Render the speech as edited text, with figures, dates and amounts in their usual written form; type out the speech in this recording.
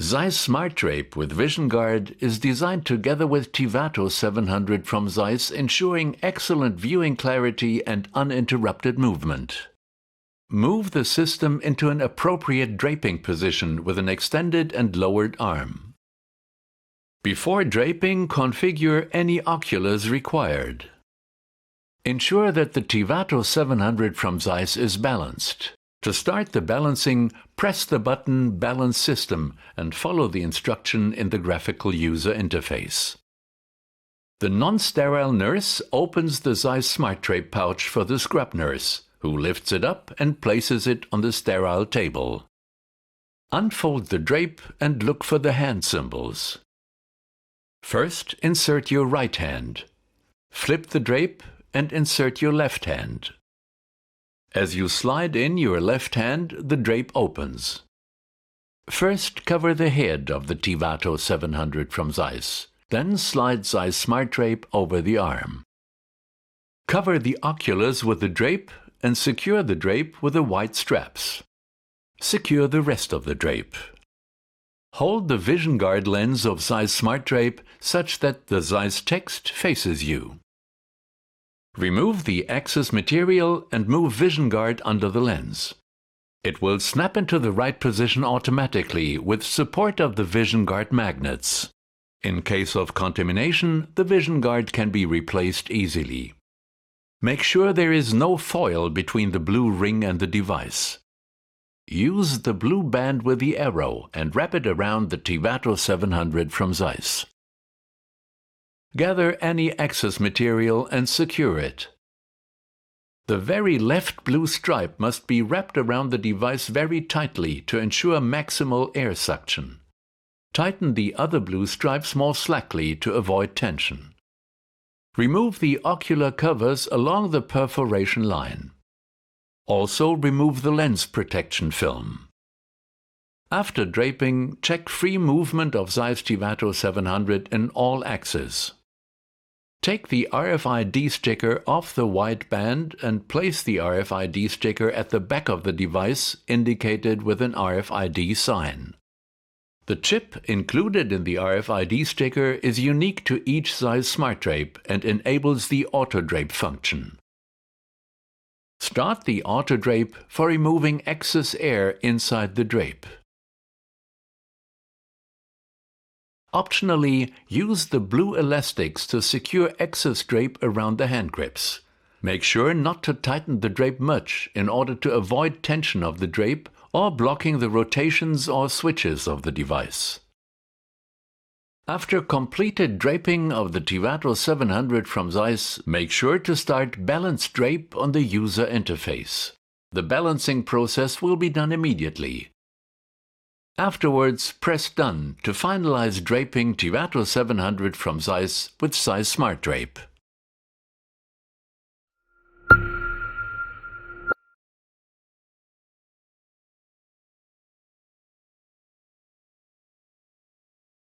ZEISS SMARTDRAPE with Vision Guard is designed together with TIVATO 700 from ZEISS, ensuring excellent viewing clarity and uninterrupted movement. Move the system into an appropriate draping position with an extended and lowered arm. Before draping, configure any oculars required. Ensure that the TIVATO 700 from ZEISS is balanced. To start the balancing, press the button Balance System and follow the instruction in the graphical user interface. The non-sterile nurse opens the ZEISS SMARTDRAPE pouch for the scrub nurse, who lifts it up and places it on the sterile table. Unfold the drape and look for the hand symbols. First, insert your right hand. Flip the drape and insert your left hand. As you slide in your left hand, the drape opens. First, cover the head of the TIVATO 700 from ZEISS. Then slide ZEISS SMARTDRAPE over the arm. Cover the oculars with the drape and secure the drape with the white straps. Secure the rest of the drape. Hold the Vision Guard lens of ZEISS SMARTDRAPE such that the ZEISS text faces you. Remove the excess material and move Vision Guard under the lens. It will snap into the right position automatically with support of the Vision Guard magnets. In case of contamination, the Vision Guard can be replaced easily. Make sure there is no foil between the blue ring and the device. Use the blue band with the arrow and wrap it around the TIVATO 700 from ZEISS. Gather any excess material and secure it. The very left blue stripe must be wrapped around the device very tightly to ensure maximal air suction. Tighten the other blue stripes more slackly to avoid tension. Remove the ocular covers along the perforation line. Also remove the lens protection film. After draping, check free movement of ZEISS TIVATO 700 in all axes. Take the RFID sticker off the white band and place the RFID sticker at the back of the device indicated with an RFID sign. The chip included in the RFID sticker is unique to each ZEISS SMARTDRAPE and enables the auto drape function. Start the auto drape for removing excess air inside the drape. Optionally, use the blue elastics to secure excess drape around the hand grips. Make sure not to tighten the drape much in order to avoid tension of the drape or blocking the rotations or switches of the device. After completed draping of the TIVATO 700 from ZEISS, make sure to start Balance Drape on the user interface. The balancing process will be done immediately. Afterwards, press Done to finalize draping TIVATO 700 from ZEISS with ZEISS SMARTDRAPE.